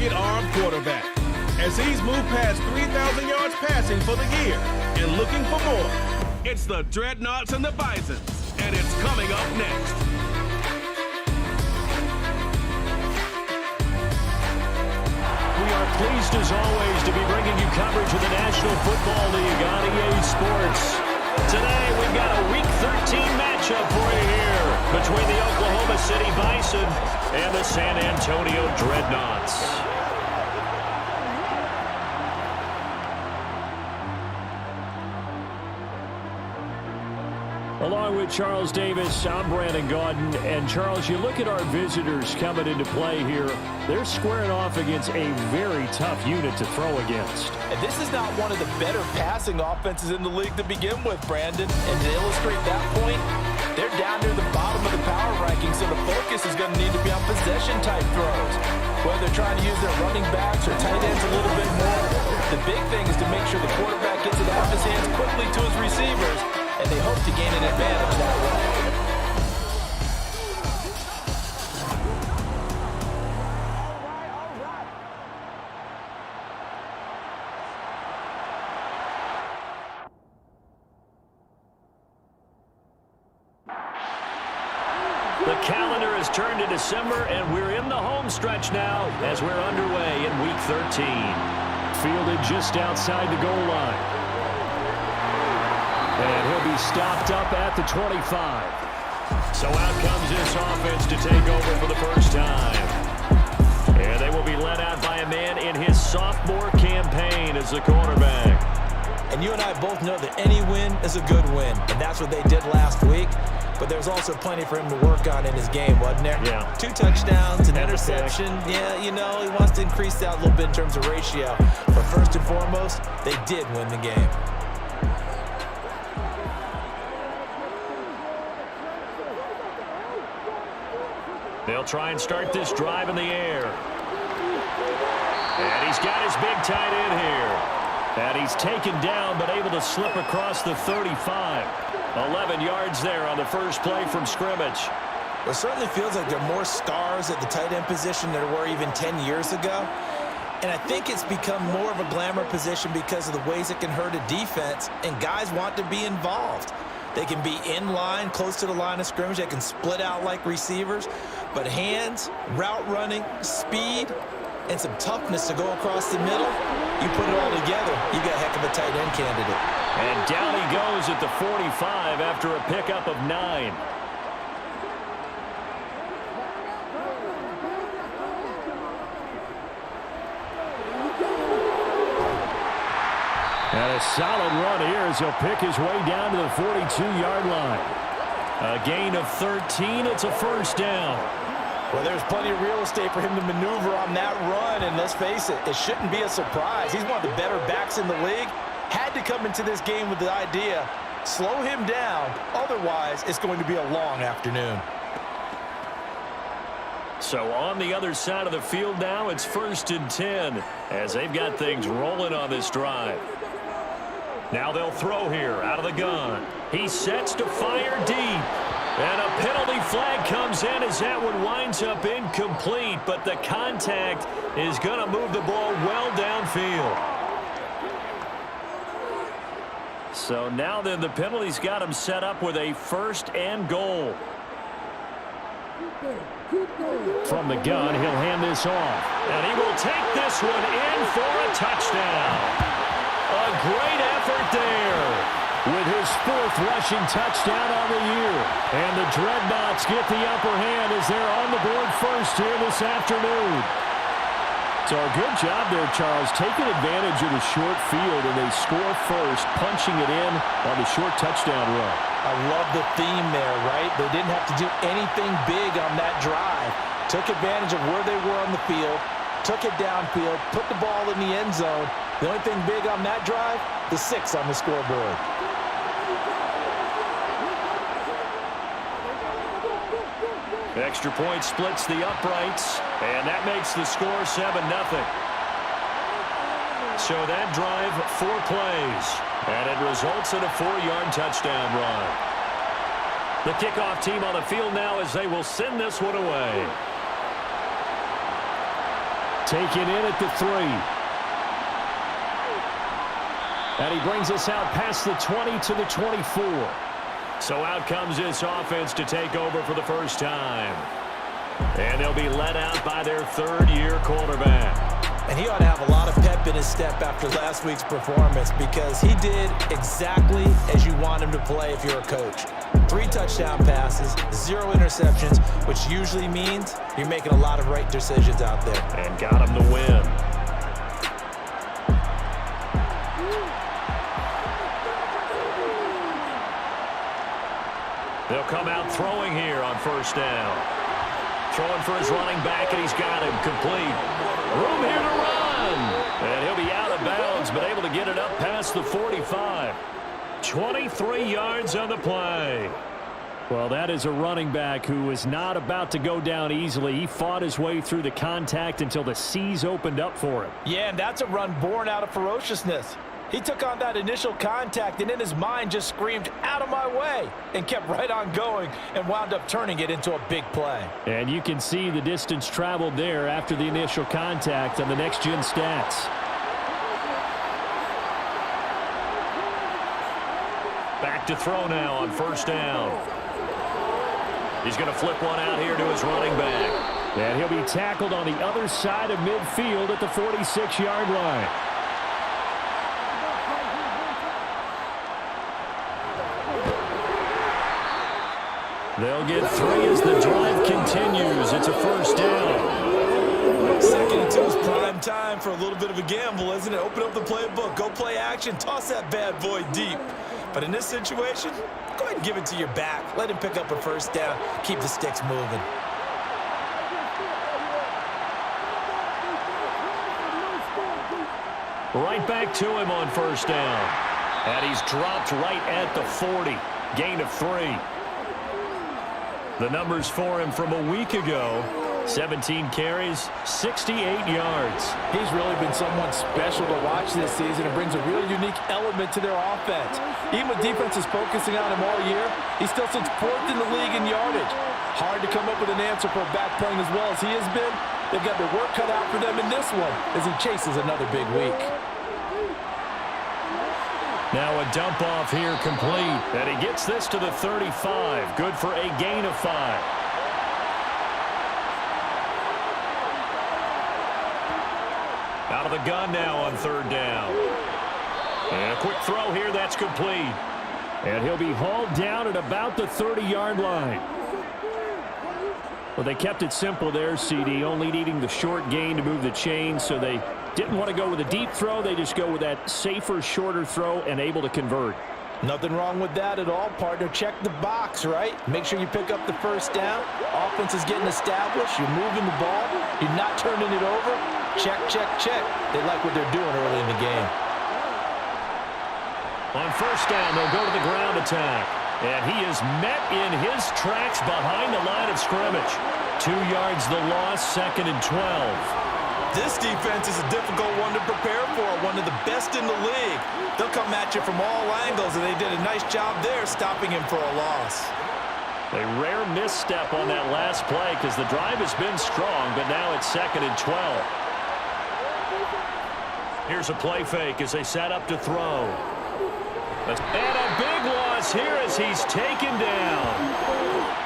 rocket-armed quarterback. As he's moved past 3,000 yards passing for the year and looking for more, it's the Dreadnoughts and the Bisons, and it's coming up next. We are pleased, as always, to be bringing you coverage of the National Football League on EA Sports. Today, we've got a Week 13 matchup for you here between the Oklahoma City Bison and the San Antonio Dreadnoughts. Along with Charles Davis, I'm Brandon Gaudin. And Charles, you look at our visitors coming into play here. They're squaring off against a very tough unit to throw against. And this is not one of the better passing offenses in the league to begin with, Brandon. And to illustrate that point, they're down near the bottom of the power rankings, so the focus is going to need to be on possession-type throws. Whether they're trying to use their running backs or tight ends a little bit more, the big thing is to make sure the quarterback gets it out of his hands quickly to his receivers, and they hope to gain an advantage that way. The calendar has turned to December, and we're in the home stretch now as we're underway in Week 13. Fielded just outside the goal line. And he'll be stopped up at the 25. So out comes this offense to take over for the first time. And they will be led out by a man in his sophomore campaign as the quarterback. And you and I both know that any win is a good win, and that's what they did last week. But there's also plenty for him to work on in his game, wasn't there? Yeah. 2 touchdowns, an interception. Yeah, you know, he wants to increase that a little bit in terms of ratio. But first and foremost, they did win the game. They'll try and start this drive in the air. And he's got his big tight end here. And he's taken down but able to slip across the 35. 11 yards there on the first play from scrimmage. It certainly feels like there are more stars at the tight end position than there were even 10 years ago. And I think it's become more of a glamour position because of the ways it can hurt a defense, and guys want to be involved. They can be in line, close to the line of scrimmage. They can split out like receivers. But hands, route running, speed, and some toughness to go across the middle, you put it all together, you got a heck of a tight end candidate. And down he goes at the 45 after a pickup of 9. And a solid run here as he'll pick his way down to the 42-yard line. A gain of 13. It's a first down. Well, there's plenty of real estate for him to maneuver on that run, and let's face it, it shouldn't be a surprise. He's one of the better backs in the league. Had to come into this game with the idea, slow him down, otherwise it's going to be a long afternoon. So on the other side of the field now, it's 1st and 10 as they've got things rolling on this drive. Now they'll throw here out of the gun. He sets to fire deep. And a penalty flag comes in as that one winds up incomplete, but the contact is going to move the ball well downfield. So now then the penalty's got him set up with a 1st and goal. From the gun, he'll hand this off. And he will take this one in for a touchdown. A great effort there with his 4th rushing touchdown on the year. And the Dreadnoughts get the upper hand as they're on the board first here this afternoon. So a good job there, Charles, taking advantage of the short field, and they score first, punching it in on the short touchdown run. I love the theme there, right? They didn't have to do anything big on that drive. Took advantage of where they were on the field, took it downfield, put the ball in the end zone. The only thing big on that drive, the 6 on the scoreboard. Extra point splits the uprights, and that makes the score 7-0. So that drive, 4 plays, and it results in a 4-yard touchdown run. The kickoff team on the field now as they will send this one away. taken in at the 3. And he brings us out past the 20 to the 24. So out comes this offense to take over for the first time. And they'll be led out by their third-year quarterback. And he ought to have a lot of pep in his step after last week's performance because he did exactly as you want him to play if you're a coach. 3 touchdown passes, 0 interceptions, which usually means you're making a lot of right decisions out there. And got him to win. They'll come out throwing here on first down. Throwing for his running back, and he's got him complete. Room here to run. And he'll be out of bounds, but able to get it up past the 45. 23 yards on the play. Well, that is a running back who is not about to go down easily. He fought his way through the contact until the seas opened up for him. Yeah, and that's a run born out of ferociousness. He took on that initial contact and in his mind just screamed, "Out of my way," and kept right on going and wound up turning it into a big play. And you can see the distance traveled there after the initial contact on the next-gen stats. Back to throw now on first down. He's going to flip one out here to his running back. And he'll be tackled on the other side of midfield at the 46-yard line. They'll get 3 as the drive continues. It's a first down. Second and 2 is prime time for a little bit of a gamble, isn't it? Open up the playbook, go play action, toss that bad boy deep. But in this situation, go ahead and give it to your back. Let him pick up a first down. Keep the sticks moving. Right back to him on first down. And he's dropped right at the 40. Gain of 3. The numbers for him from a week ago: 17 carries, 68 yards. He's really been someone special to watch this season and brings a real unique element to their offense. Even with defense is focusing on him all year, he still sits 4th in the league in yardage. Hard to come up with an answer for a back playing as well as he has been. They've got their work cut out for them in this one as he chases another big week. Now a dump off here complete. And he gets this to the 35. Good for a gain of 5. Out of the gun now on third down. And a quick throw here, that's complete. And he'll be hauled down at about the 30-yard line. Well, they kept it simple there, CD, only needing the short gain to move the chains, so they didn't want to go with a deep throw. They just go with that safer, shorter throw and able to convert. Nothing wrong with that at all, partner. Check the box, right? Make sure you pick up the first down. Offense is getting established. You're moving the ball. You're not turning it over. Check, check, check. They like what they're doing early in the game. On first down, they'll go to the ground attack. And he is met in his tracks behind the line of scrimmage. 2 yards the loss, 2nd and 12. This defense is a difficult one to prepare for, one of the best in the league. They'll come at you from all angles, and they did a nice job there stopping him for a loss. A rare misstep on that last play because the drive has been strong, but now it's 2nd and 12. Here's a play fake as they set up to throw. And a big loss here as he's taken down.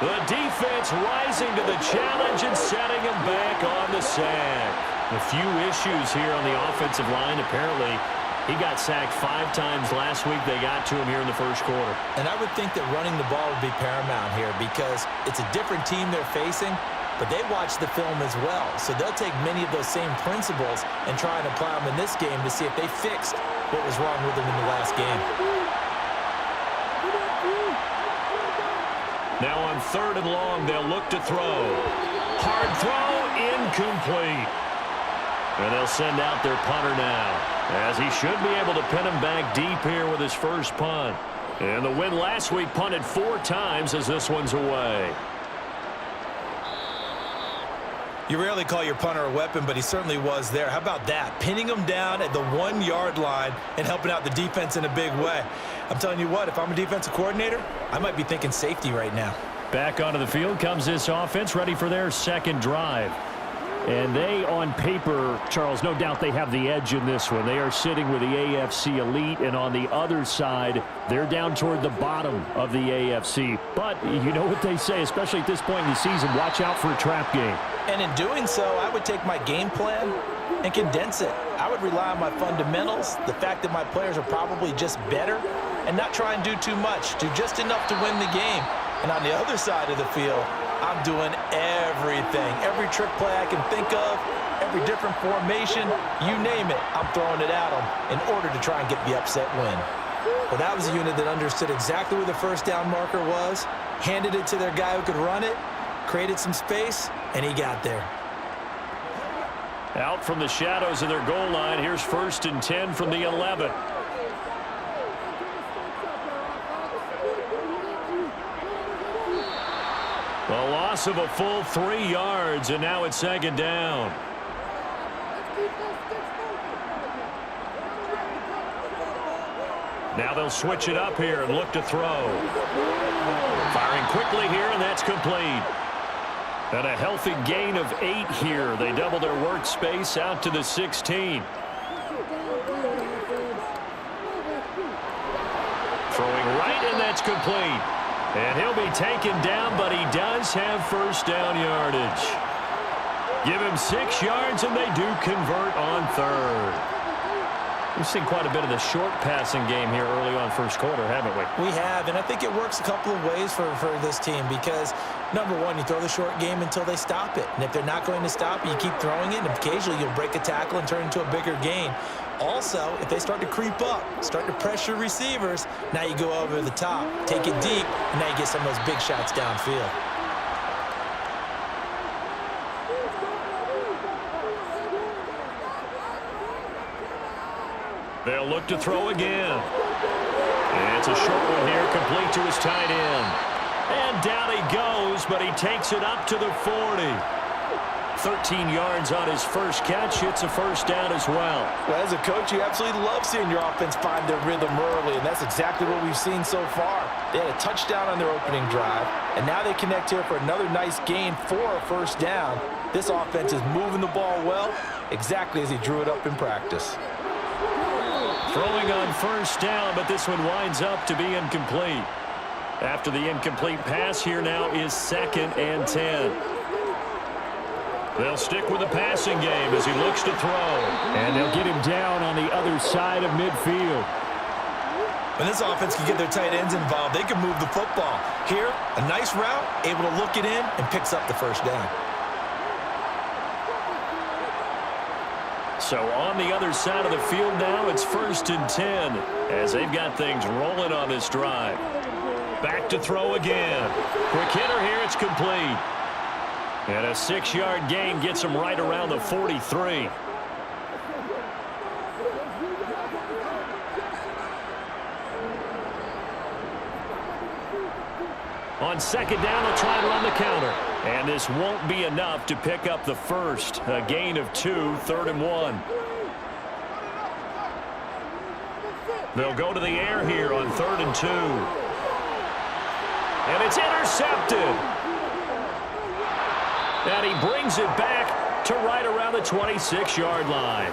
The defense rising to the challenge and setting him back on the sack. A few issues here on the offensive line. Apparently, he got sacked 5 times last week. They got to him here in the first quarter. And I would think that running the ball would be paramount here because it's a different team they're facing, but they watch the film as well. So they'll take many of those same principles and try and apply them in this game to see if they fixed what was wrong with them in the last game. Now on 3rd and long, they'll look to throw. Hard throw, incomplete. And they'll send out their punter now, as he should be able to pin him back deep here with his first punt. And the win last week punted 4 times as this one's away. You rarely call your punter a weapon, but he certainly was there. How about that? Pinning him down at the 1-yard line and helping out the defense in a big way. I'm telling you what, if I'm a defensive coordinator, I might be thinking safety right now. Back onto the field comes this offense, ready for their second drive. And they, on paper, Charles, no doubt they have the edge in this one. They are sitting with the AFC elite, and on the other side, they're down toward the bottom of the AFC. But you know what they say, especially at this point in the season, watch out for a trap game. And in doing so, I would take my game plan and condense it. I would rely on my fundamentals, the fact that my players are probably just better, and not try and do too much, do just enough to win the game. And on the other side of the field, I'm doing everything. Every trick play I can think of, every different formation, you name it, I'm throwing it at them in order to try and get the upset win. Well, that was a unit that understood exactly where the first down marker was, handed it to their guy who could run it, created some space, and he got there. Out from the shadows of their goal line, here's 1st and 10 from the 11. The loss of a full 3 yards, and now it's 2nd down. Now they'll switch it up here and look to throw. Firing quickly here, and that's complete. And a healthy gain of 8 here. They double their workspace out to the 16. Throwing right, and that's complete. And he'll be taken down, but he does have 1st down yardage. Give him 6 yards, and they do convert on 3rd. We've seen quite a bit of the short passing game here early on 1st quarter, haven't we? We have, and I think it works a couple of ways for this team because, number one, you throw the short game until they stop it. And if they're not going to stop it, you keep throwing it, and occasionally you'll break a tackle and turn into a bigger gain. Also, if they start to creep up, start to pressure receivers, now you go over the top, take it deep, and now you get some of those big shots downfield. They'll look to throw again. And it's a short one here, complete to his tight end. And down he goes, but he takes it up to the 40. 13 yards on his first catch. It's a 1st down as well. Well, as a coach, you absolutely love seeing your offense find their rhythm early, and that's exactly what we've seen so far. They had a touchdown on their opening drive, and now they connect here for another nice gain for a 1st down. This offense is moving the ball well, exactly as he drew it up in practice. Throwing on 1st down, but this one winds up to be incomplete. After the incomplete pass, here now is 2nd and 10. They'll stick with the passing game as he looks to throw. And they'll get him down on the other side of midfield. When this offense can get their tight ends involved, they can move the football. Here, a nice route, able to look it in, and picks up the 1st down. So on the other side of the field now, it's 1st and 10 as they've got things rolling on this drive. Back to throw again. Quick hitter here, it's complete. And a 6-yard gain gets him right around the 43. On 2nd down, they'll try and run the counter. And this won't be enough to pick up the 1st. A gain of 2, 3rd and 1. They'll go to the air here on 3rd and 2. And it's intercepted. And he brings it back to right around the 26-yard line.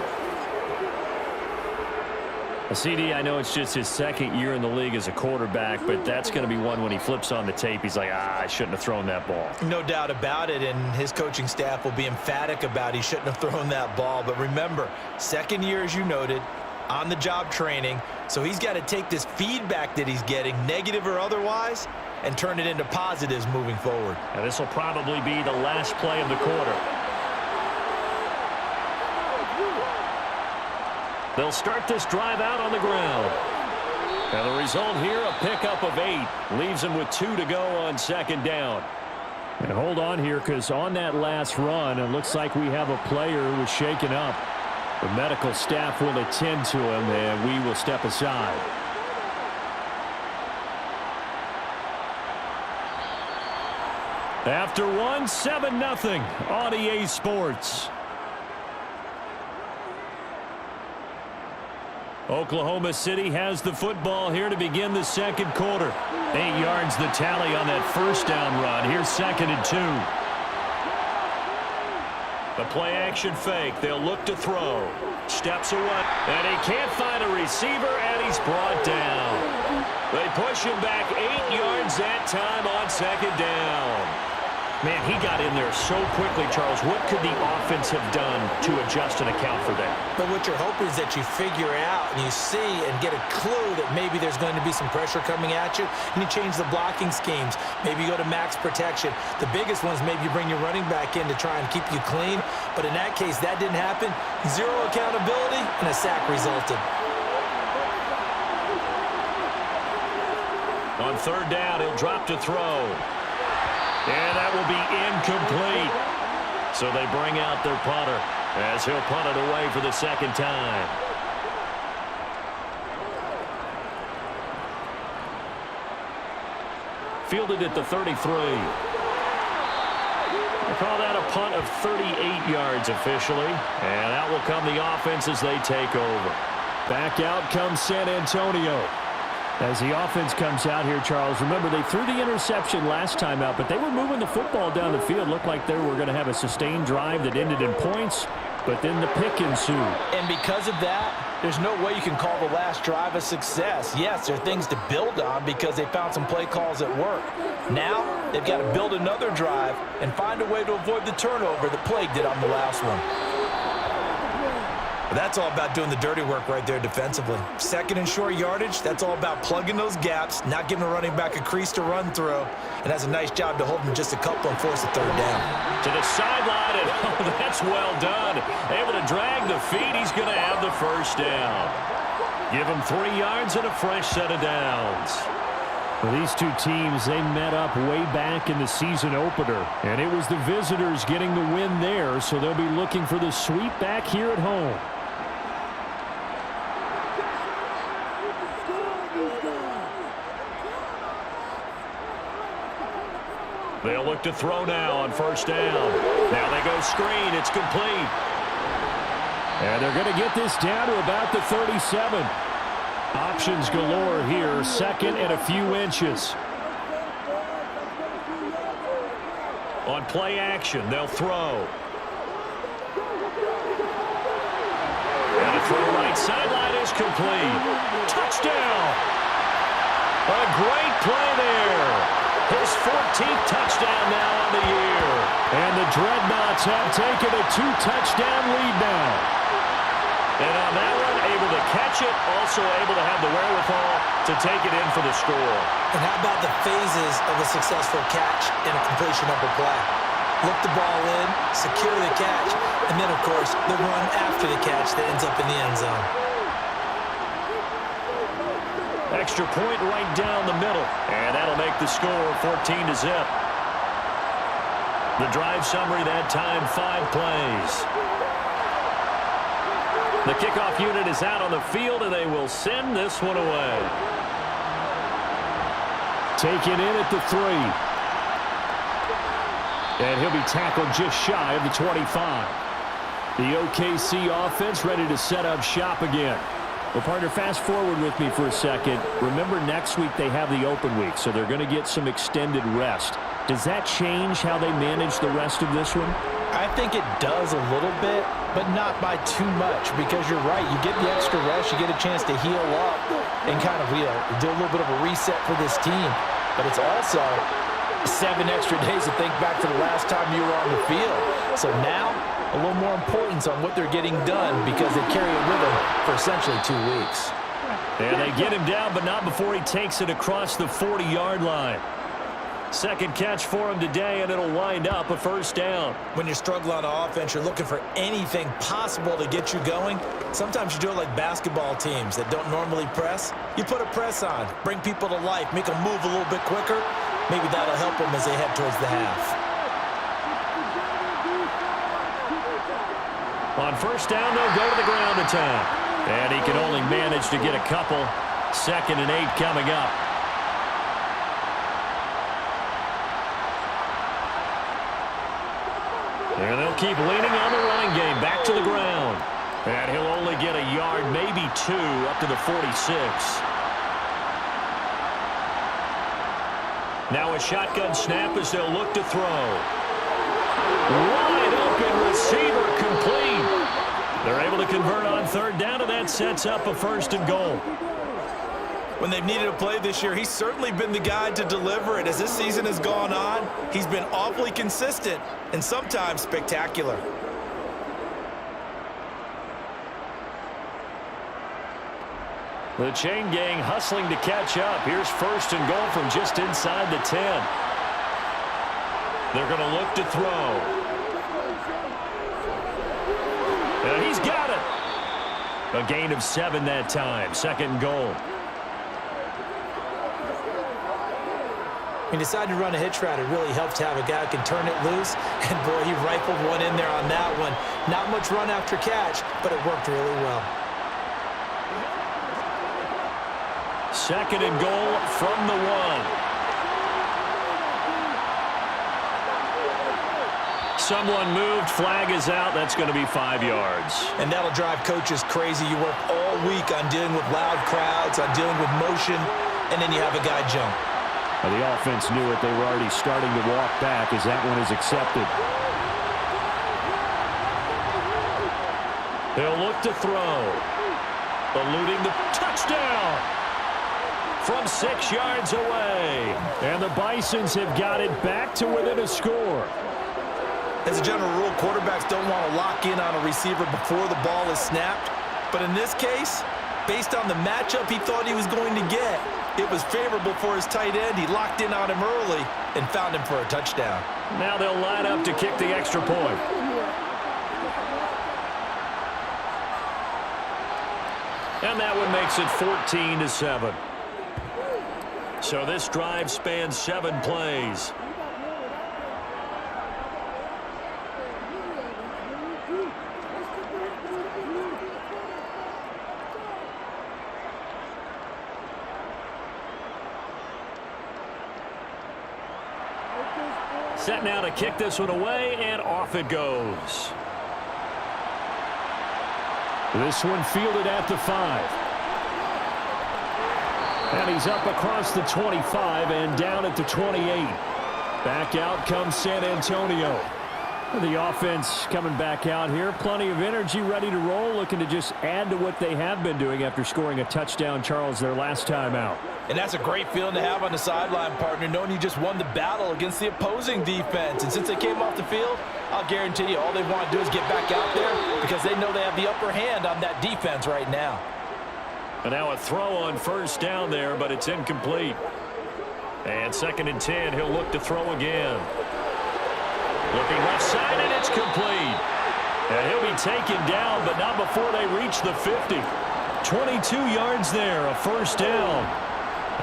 CD, I know it's just his 2nd year in the league as a quarterback, but that's going to be one when he flips on the tape. He's like, I shouldn't have thrown that ball. No doubt about it, and his coaching staff will be emphatic about he shouldn't have thrown that ball. But remember, 2nd year, as you noted, on-the-job training, so he's got to take this feedback that he's getting, negative or otherwise, and turn it into positives moving forward. And this will probably be the last play of the quarter. They'll start this drive out on the ground. And the result here, a pickup of 8. Leaves them with 2 to go on 2nd down. And hold on here, because on that last run, it looks like we have a player who was shaken up. The medical staff will attend to him, and we will step aside. After one, 7-0 on EA Sports. Oklahoma City has the football here to begin the 2nd quarter. 8 yards the tally on that 1st down run. Here's 2nd and 2. The play-action fake. They'll look to throw. Steps away. And he can't find a receiver, and he's brought down. They push him back 8 yards that time on second down. Man, he got in there so quickly, Charles. What could the offense have done to adjust and account for that? But what you're hoping is that you figure out and you see and get a clue that maybe there's going to be some pressure coming at you, and you change the blocking schemes. Maybe you go to max protection. The biggest ones, maybe you bring your running back in to try and keep you clean. But in that case, that didn't happen. Zero accountability, and a sack resulted. On third down, he'll drop to throw. And that will be incomplete. So they bring out their punter as he'll punt it away for the second time. Fielded at the 33. They call that a punt of 38 yards officially. And out will come the offense as they take over. Back out comes San Antonio. As the offense comes out here, Charles, remember they threw the interception last time out, but they were moving the football down the field. Looked like they were going to have a sustained drive that ended in points, but then the pick ensued. And because of that, there's no way you can call the last drive a success. Yes, there are things to build on because they found some play calls that work. Now, they've got to build another drive and find a way to avoid the turnover that plagued it on the last one. That's all about doing the dirty work right there defensively. Second and short yardage, that's all about plugging those gaps, not giving a running back a crease to run through, and has a nice job to hold him just a couple and force a third down. To the sideline, and oh, that's well done. Able to drag the feet, he's going to have the first down. Give him 3 yards and a fresh set of downs. Well, these two teams, they met up way back in the season opener, and it was the visitors getting the win there, so they'll be looking for the sweep back here at home. They'll look to throw now on first down. Now they go screen. It's complete. And they're going to get this down to about the 37. Options galore here. Second and a few inches. On play action, they'll throw. And a throw right sideline is complete. Touchdown! A great play there. His 14th touchdown now on the year. And the Dreadnoughts have taken a 2-touchdown lead now. And on that one, able to catch it, also able to have the wherewithal to take it in for the score. And how about the phases of a successful catch and a completion of a play? Look the ball in, secure the catch, and then, of course, the run after the catch that ends up in the end zone. Extra point right down the middle. And that'll make the score 14-0. The drive summary that time, 5 plays. The kickoff unit is out on the field, and they will send this one away. Taken in at the 3. And he'll be tackled just shy of the 25. The OKC offense ready to set up shop again. Well, partner, fast forward with me for a second. Remember, next week they have the open week, so they're going to get some extended rest. Does that change how they manage the rest of this one? I think it does a little bit, but not by too much, because you're right. You get the extra rest, you get a chance to heal up and kind of do a little bit of a reset for this team. But it's also 7 extra days to think back to the last time you were on the field. So now, a little more importance on what they're getting done because they carry it with them for essentially 2 weeks. And they get him down, but not before he takes it across the 40-yard line. Second catch for him today, and it'll wind up a first down. When you're struggling on offense, you're looking for anything possible to get you going. Sometimes you do it like basketball teams that don't normally press. You put a press on, bring people to life, make them move a little bit quicker. Maybe that'll help them as they head towards the half. On first down, they'll go to the ground attack. And he can only manage to get a couple. 2nd and 8 coming up. And they'll keep leaning on the running game. Back to the ground. And he'll only get a yard, maybe 2, up to the 46. Now a shotgun snap as they'll look to throw. Wide open receiver complete. They're able to convert on third down, and that sets up a 1st and goal. When they've needed a play this year, he's certainly been the guy to deliver it. As this season has gone on, he's been awfully consistent and sometimes spectacular. The chain gang hustling to catch up. Here's 1st and goal from just inside the 10. They're going to look to throw. And he's got it. A gain of 7 that time. 2nd goal. He decided to run a hitch route. It really helped to have a guy who can turn it loose. And, boy, he rifled one in there on that one. Not much run after catch, but it worked really well. 2nd and goal from the 1. Someone moved. Flag is out. That's going to be 5 yards. And that'll drive coaches crazy. You work all week on dealing with loud crowds, on dealing with motion, and then you have a guy jump. Well, the offense knew it. They were already starting to walk back as that one is accepted. They'll look to throw. Eluding the touchdown from 6 yards away. And the Bisons have got it back to within a score. As a general rule, quarterbacks don't want to lock in on a receiver before the ball is snapped. But in this case, based on the matchup he thought he was going to get, it was favorable for his tight end. He locked in on him early and found him for a touchdown. Now they'll line up to kick the extra point. And that one makes it 14-7. So this drive spans 7 plays. Set now to kick this one away, and off it goes. This one fielded at the 5. And he's up across the 25 and down at the 28. Back out comes San Antonio. The offense coming back out here. Plenty of energy, ready to roll, looking to just add to what they have been doing after scoring a touchdown, Charles, their last time out. And that's a great feeling to have on the sideline, partner, knowing you just won the battle against the opposing defense. And since they came off the field, I'll guarantee you all they want to do is get back out there because they know they have the upper hand on that defense right now. And now a throw on 1st down there, but it's incomplete. And 2nd and 10, he'll look to throw again. Looking left side, and it's complete. And he'll be taken down, but not before they reach the 50. 22 yards there, a 1st down.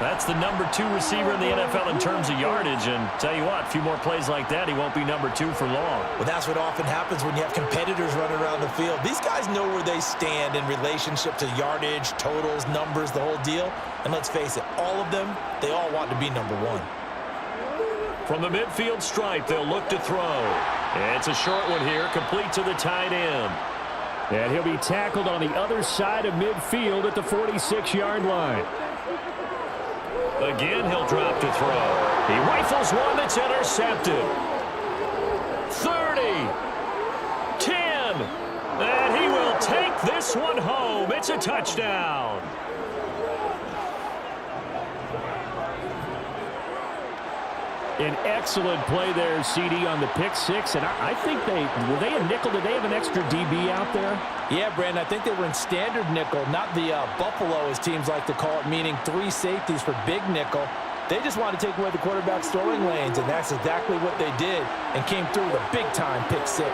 That's the number 2 receiver in the NFL in terms of yardage. And tell you what, a few more plays like that, he won't be number 2 for long. Well, that's what often happens when you have competitors running around the field. These guys know where they stand in relationship to yardage, totals, numbers, the whole deal. And let's face it, all of them, they all want to be number 1. From the midfield stripe, they'll look to throw. It's a short one here, complete to the tight end. And he'll be tackled on the other side of midfield at the 46-yard line. Again, he'll drop to throw. He rifles one that's intercepted. 30, 10, and he will take this one home. It's a touchdown. An excellent play there, CD, on the pick 6. And I think were they a nickel? Did they have an extra DB out there? Yeah, Brandon, I think they were in standard nickel, not the Buffalo, as teams like to call it, meaning 3 safeties for big nickel. They just wanted to take away the quarterback's throwing lanes, and that's exactly what they did and came through with a big-time pick 6.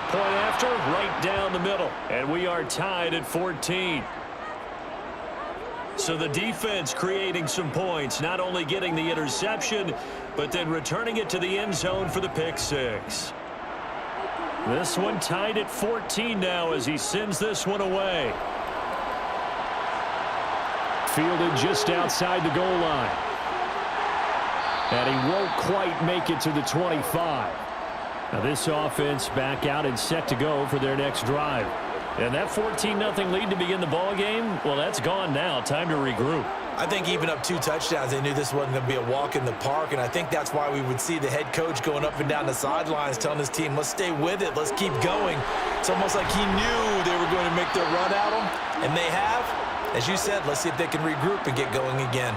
Point after, right down the middle. And we are tied at 14. So the defense creating some points, not only getting the interception, but then returning it to the end zone for the pick 6. This one tied at 14 now as he sends this one away. Fielded just outside the goal line. And he won't quite make it to the 25. Now this offense back out and set to go for their next drive. And that 14-0 lead to begin the ball game, well, that's gone now. Time to regroup. I think even up 2 touchdowns, they knew this wasn't going to be a walk in the park, and I think that's why we would see the head coach going up and down the sidelines telling his team, let's stay with it, let's keep going. It's almost like he knew they were going to make their run at him, and they have. As you said, let's see if they can regroup and get going again.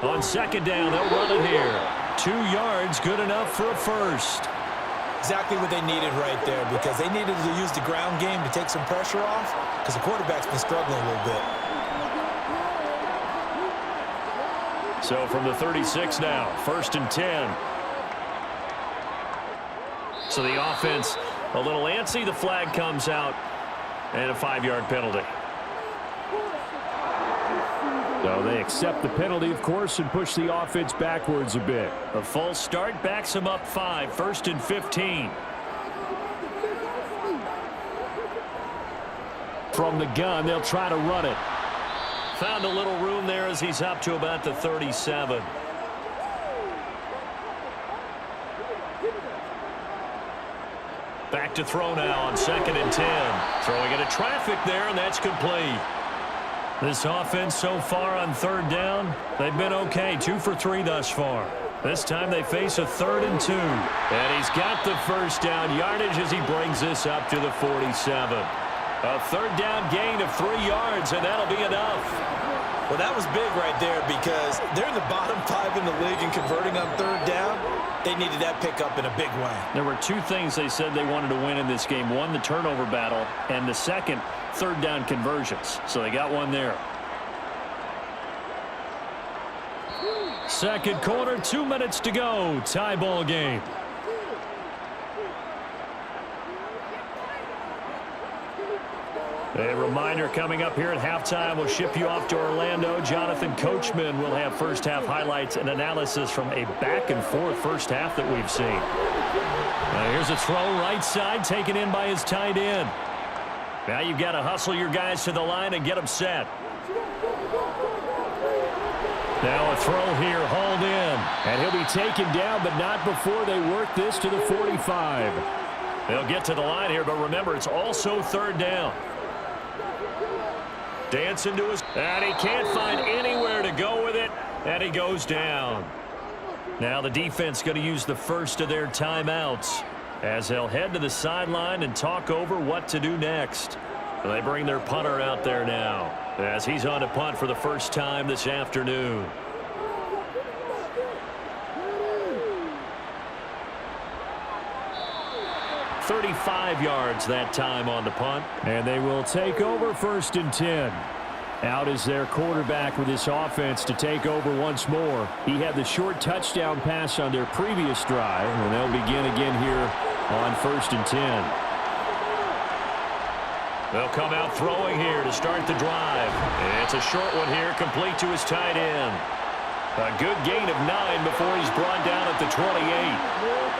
On second down, they'll run it here. 2 yards, good enough for a first. Exactly what they needed right there, because they needed to use the ground game to take some pressure off, because the quarterback's been struggling a little bit. So from the 36 now, 1st and 10. So the offense a little antsy. The flag comes out, and a 5-yard penalty. So they accept the penalty, of course, and push the offense backwards a bit. A false start backs them up 5, 1st and 15. From the gun, they'll try to run it. Found a little room there as he's up to about the 37. Back to throw now on 2nd and 10. Throwing into traffic there, and that's complete. This offense so far on 3rd down, they've been okay. 2 for 3 thus far. This time they face a 3rd and 2. And he's got the first down yardage as he brings this up to the 47. A 3rd down gain of 3 yards, and that'll be enough. Well, that was big right there, because they're in the bottom 5 in the league and converting on 3rd down. They needed that pickup in a big way. There were 2 things they said they wanted to win in this game. One, the turnover battle, and the second, 3rd down conversions. So they got one there. Second quarter, 2 minutes to go. Tie ball game. A reminder coming up here at halftime, we'll ship you off to Orlando. Jonathan Coachman will have first half highlights and analysis from a back-and-forth first half that we've seen. Here's a throw right side taken in by his tight end. Now you've got to hustle your guys to the line and get them set. Now a throw here, hauled in. And he'll be taken down, but not before they work this to the 45. They'll get to the line here, but remember, it's also 3rd down. Dancing to his, and he can't find anywhere to go with it, and he goes down. Now the defense going to use the first of their timeouts as they'll head to the sideline and talk over what to do next. They bring their punter out there now as he's on to punt for the first time this afternoon. .35 yards that time on the punt. And they will take over 1st and 10. Out is their quarterback with this offense to take over once more. He had the short touchdown pass on their previous drive, and they'll begin again here on 1st and 10. They'll come out throwing here to start the drive. It's a short one here, complete to his tight end. A good gain of 9 before he's brought down at the 28.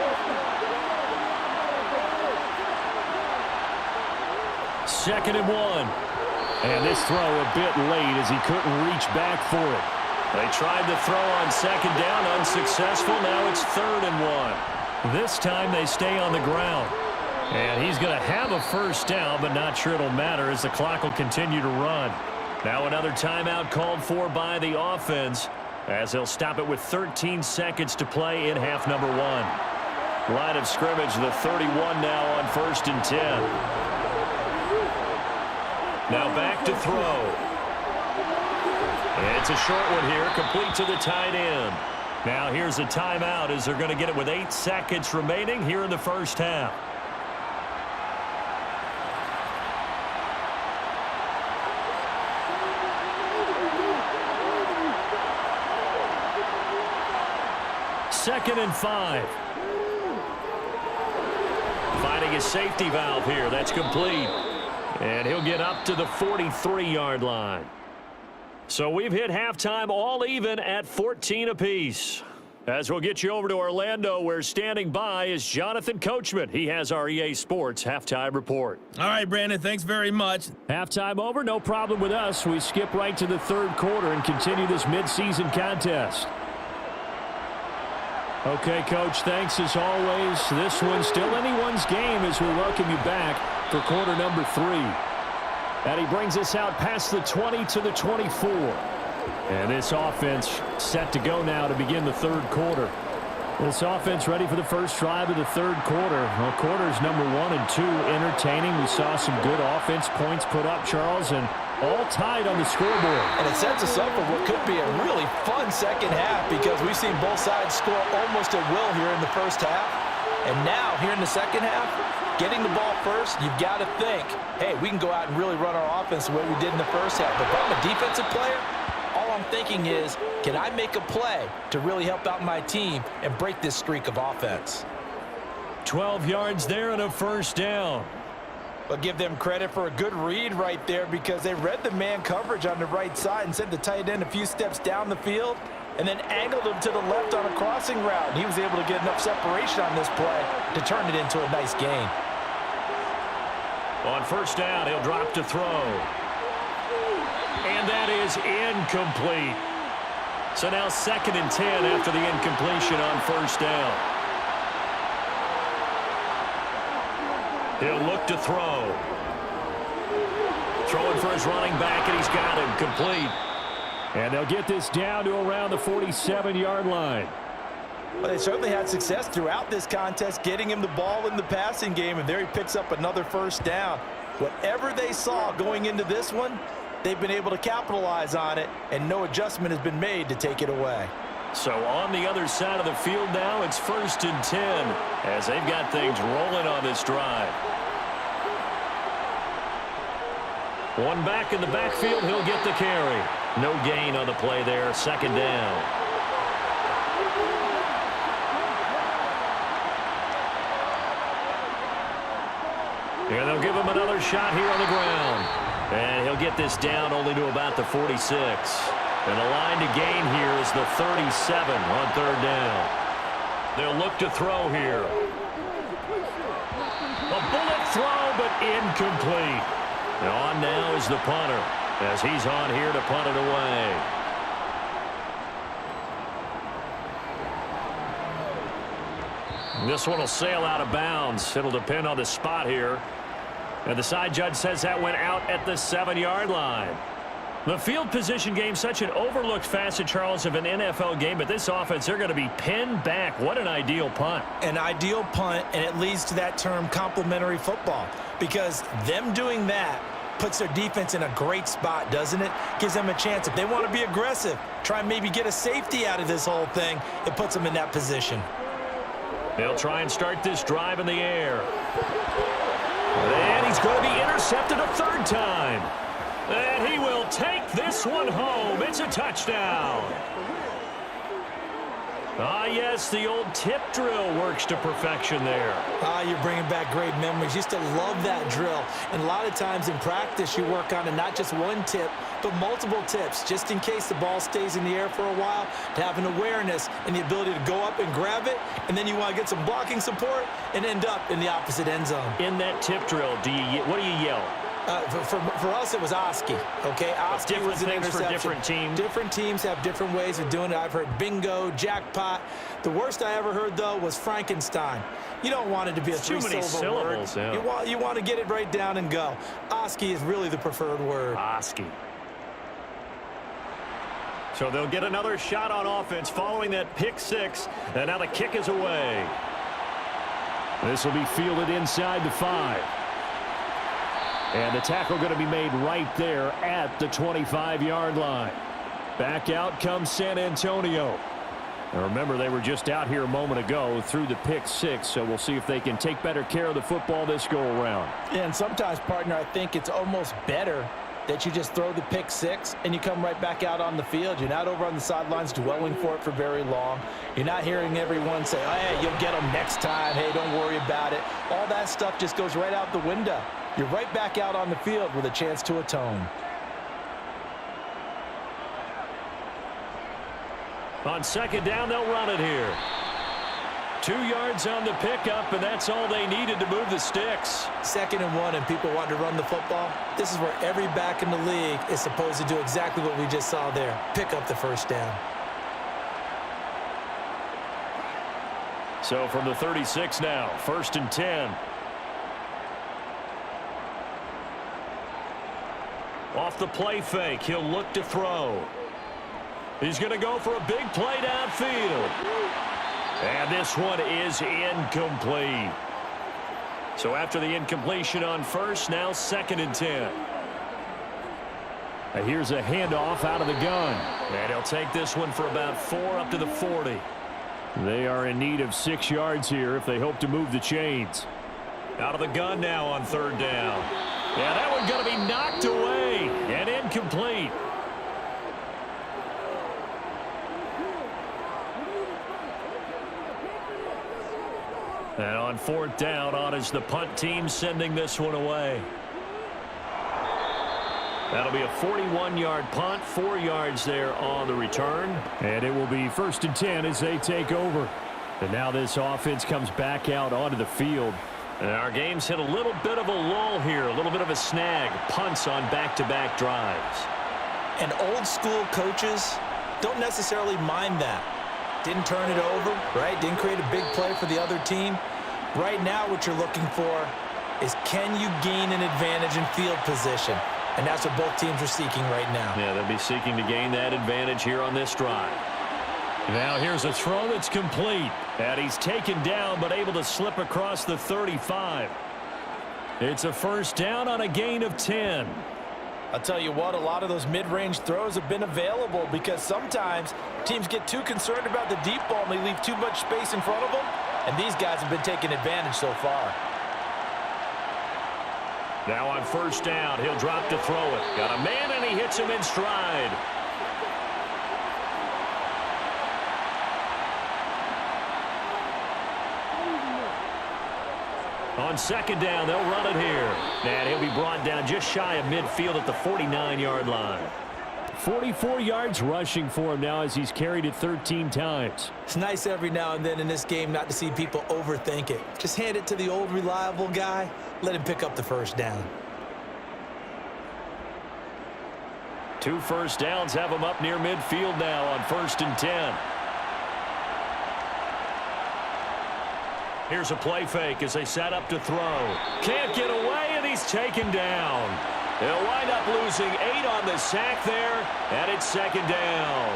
2nd and 1. And this throw a bit late as he couldn't reach back for it. They tried to throw on 2nd down, unsuccessful. Now it's 3rd and 1. This time they stay on the ground. And he's going to have a first down, but not sure it'll matter as the clock will continue to run. Now another timeout called for by the offense as they'll stop it with 13 seconds to play in half number 1. Line of scrimmage, the 31 now on 1st and 10. Now back to throw. It's a short one here, complete to the tight end. Now here's a timeout as they're going to get it with 8 seconds remaining here in the first half. Second and 5. Finding his safety valve here. That's complete. And he'll get up to the 43-yard line. So we've hit halftime all even at 14 apiece. As we'll get you over to Orlando, where standing by is Jonathan Coachman. He has our EA Sports halftime report. All right, Brandon, thanks very much. Halftime over, no problem with us. We skip right to the 3rd quarter and continue this midseason contest. Okay, Coach, thanks as always. This one's still anyone's game as we welcome you back for quarter number 3. And he brings us out past the 20 to the 24. And this offense set to go now to begin the third quarter. This offense ready for the first drive of the third quarter. Well, quarters number 1 and 2 entertaining. We saw some good offense points put up, Charles, and all tied on the scoreboard. And it sets us up for what could be a really fun second half because we've seen both sides score almost at will here in the first half. And now, here in the second half, getting the ball first, you've got to think, hey, we can go out and really run our offense the way we did in the first half. But if I'm a defensive player, all I'm thinking is, can I make a play to really help out my team and break this streak of offense? 12 yards there and a first down. But give them credit for a good read right there because they read the man coverage on the right side and sent the tight end a few steps down the field and then angled him to the left on a crossing route. He was able to get enough separation on this play to turn it into a nice gain. On first down, he'll drop to throw. And that is incomplete. So now 2nd and 10 after the incompletion on first down. He'll look to throw. Throwing for his running back, and he's got him complete. And they'll get this down to around the 47-yard line. Well, they certainly had success throughout this contest getting him the ball in the passing game, and there he picks up another first down. Whatever they saw going into this one, they've been able to capitalize on it, and no adjustment has been made to take it away. So on the other side of the field now, it's 1st and 10 as they've got things rolling on this drive. One back in the backfield, he'll get the carry. No gain on the play there, 2nd down. And they'll give him another shot here on the ground. And he'll get this down only to about the 46. And the line to gain here is the 37 on 3rd down. They'll look to throw here. A bullet throw, but incomplete. And on now is the punter as he's on here to punt it away. This one will sail out of bounds. It'll depend on the spot here. And the side judge says that went out at the 7-yard line. The field position game, such an overlooked facet, Charles, of an NFL game, but this offense, they're going to be pinned back. What an ideal punt. An ideal punt, and it leads to that term complementary football, because them doing that puts their defense in a great spot, doesn't it? Gives them a chance. If they want to be aggressive, try and maybe get a safety out of this whole thing, it puts them in that position. They'll try and start this drive in the air. And he's going to be intercepted a 3rd time. And he will take this one home. It's a touchdown. Ah, yes, the old tip drill works to perfection there. Ah, you're bringing back great memories. Used to love that drill. And a lot of times in practice, you work on it, not just one tip, but multiple tips, just in case the ball stays in the air for a while, to have an awareness and the ability to go up and grab it, and then you want to get some blocking support and end up in the opposite end zone. In that tip drill, what do you yell? For us, it was Oski, okay? Oski was an interception. For different teams. Different teams have different ways of doing it. I've heard bingo, jackpot. The worst I ever heard, though, was Frankenstein. You don't want it to be a three-syllable word. Yeah. You want to get it right down and go. Oski is really the preferred word. Oski. So they'll get another shot on offense following that pick 6. And now the kick is away. This will be fielded inside the 5. And the tackle going to be made right there at the 25-yard line. Back out comes San Antonio. Now remember, they were just out here a moment ago through the pick 6, so we'll see if they can take better care of the football this go-around. Yeah, and sometimes, partner, I think it's almost better that you just throw the pick 6 and you come right back out on the field. You're not over on the sidelines dwelling for it for very long. You're not hearing everyone say, oh, hey, you'll get them next time. Hey, don't worry about it. All that stuff just goes right out the window. You're right back out on the field with a chance to atone. On 2nd down, they'll run it here. 2 yards on the pickup, and that's all they needed to move the sticks. 2nd and 1, and people want to run the football. This is where every back in the league is supposed to do exactly what we just saw there. Pick up the first down. So from the 36 now, 1st and 10. Off the play fake, he'll look to throw. He's going to go for a big play downfield. And this one is incomplete. So after the incompletion on first, now 2nd and 10. And here's a handoff out of the gun. And he'll take this one for about 4 up to the 40. They are in need of 6 yards here if they hope to move the chains. Out of the gun now on 3rd down. Yeah, that one's going to be knocked away and incomplete. And on 4th down, on is the punt team sending this one away. That'll be a 41-yard punt, 4 yards there on the return. And it will be 1st and 10 as they take over. And now this offense comes back out onto the field. And our game's hit a little bit of a lull here, a little bit of a snag. Punts on back-to-back drives. And old-school coaches don't necessarily mind that. Didn't turn it over, right? Didn't create a big play for the other team. Right now what you're looking for is, can you gain an advantage in field position? And that's what both teams are seeking right now. Yeah, they'll be seeking to gain that advantage here on this drive. Now here's a throw that's complete. And he's taken down but able to slip across the 35. It's a 1st down on a gain of 10. I'll tell you what, a lot of those mid-range throws have been available because sometimes teams get too concerned about the deep ball and they leave too much space in front of them. And these guys have been taking advantage so far. Now on 1st down, he'll drop to throw it. Got a man and he hits him in stride. On 2nd down, they'll run it here. And he'll be brought down just shy of midfield at the 49-yard line. 44 yards rushing for him now as he's carried it 13 times. It's nice every now and then in this game not to see people overthink it. Just hand it to the old reliable guy. Let him pick up the 1st down. 2 first downs have him up near midfield now on 1st and 10. Here's a play fake as they set up to throw. Can't get away, and he's taken down. They'll wind up losing 8 on the sack there, and it's 2nd down.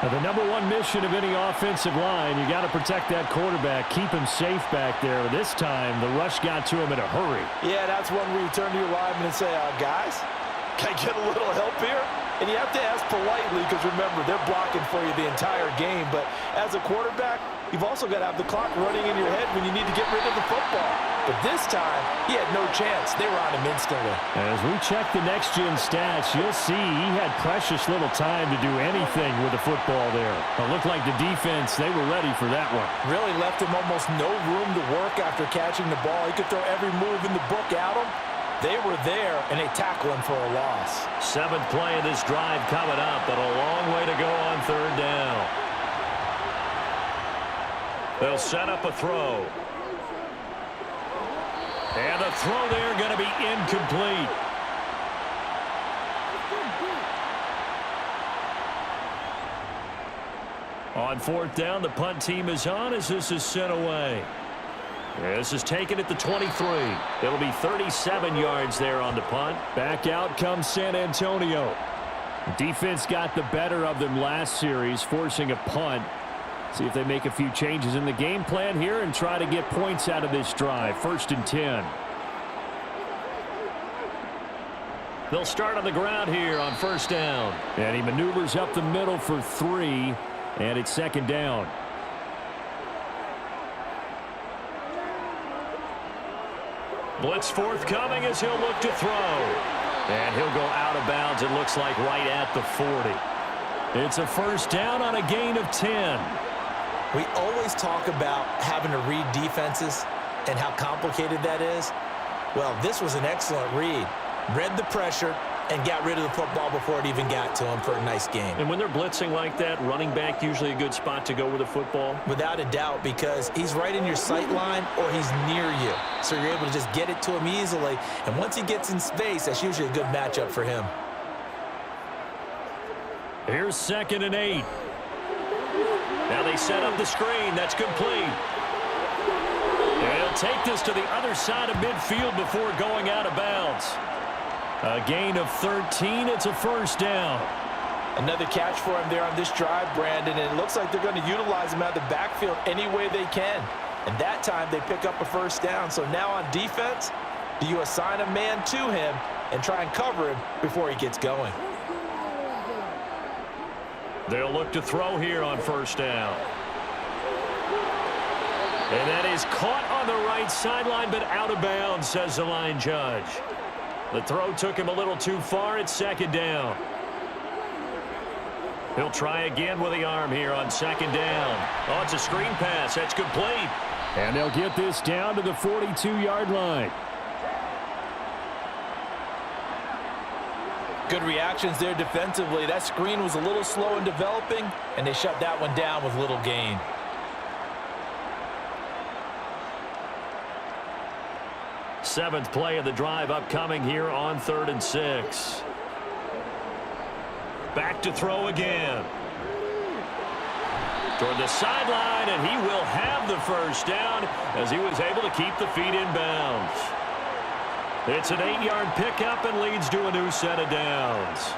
Now, the #1 mission of any offensive line, you got to protect that quarterback, keep him safe back there. This time, the rush got to him in a hurry. Yeah, that's one where you turn to your lineman and say, guys, can I get a little help here? And you have to ask politely because, remember, they're blocking for you the entire game. But as a quarterback, you've also got to have the clock running in your head when you need to get rid of the football. But this time, he had no chance. They were on him instantly. As we check the next-gen stats, you'll see he had precious little time to do anything with the football there. It looked like the defense, they were ready for that one. Really left him almost no room to work after catching the ball. He could throw every move in the book at him. They were there, and they tackle him for a loss. 7th play of this drive coming up, but a long way to go on 3rd down. They'll set up a throw. And the throw there going to be incomplete. On 4th down, the punt team is on as this is sent away. This is taken at the 23. It'll be 37 yards there on the punt. Back out comes San Antonio. Defense got the better of them last series, forcing a punt. See if they make a few changes in the game plan here and try to get points out of this drive. 1st and 10. They'll start on the ground here on 1st down. And he maneuvers up the middle for 3, and it's 2nd down. Blitz forthcoming as he'll look to throw. And he'll go out of bounds, it looks like, right at the 40. It's a 1st down on a gain of 10. We always talk about having to read defenses and how complicated that is. Well, this was an excellent read. Read the pressure and got rid of the football before it even got to him for a nice game. And when they're blitzing like that, running back usually a good spot to go with the football? Without a doubt, because he's right in your sight line or he's near you. So you're able to just get it to him easily. And once he gets in space, that's usually a good matchup for him. Here's 2nd and 8. Now they set up the screen. That's complete. take this to the other side of midfield before going out of bounds. A gain of 13. It's a first down. Another catch for him there on this drive, Brandon, and it looks like they're going to utilize him out of the backfield any way they can. And that time they pick up a first down. So now on defense, do you assign a man to him and try and cover him before he gets going? They'll look to throw here on first down. And that is caught on the right sideline, but out of bounds, says the line judge. The throw took him a little too far. It's second down. He'll try again with the arm here on second down. Oh, it's a screen pass. That's complete. And they'll get this down to the 42-yard line. Good reactions there defensively. That screen was a little slow in developing, and they shut that one down with little gain. Seventh play of the drive upcoming here on 3rd and 6. Back to throw again. Toward the sideline, and he will have the first down as he was able to keep the feet in bounds. It's an 8-yard pickup and leads to a new set of downs.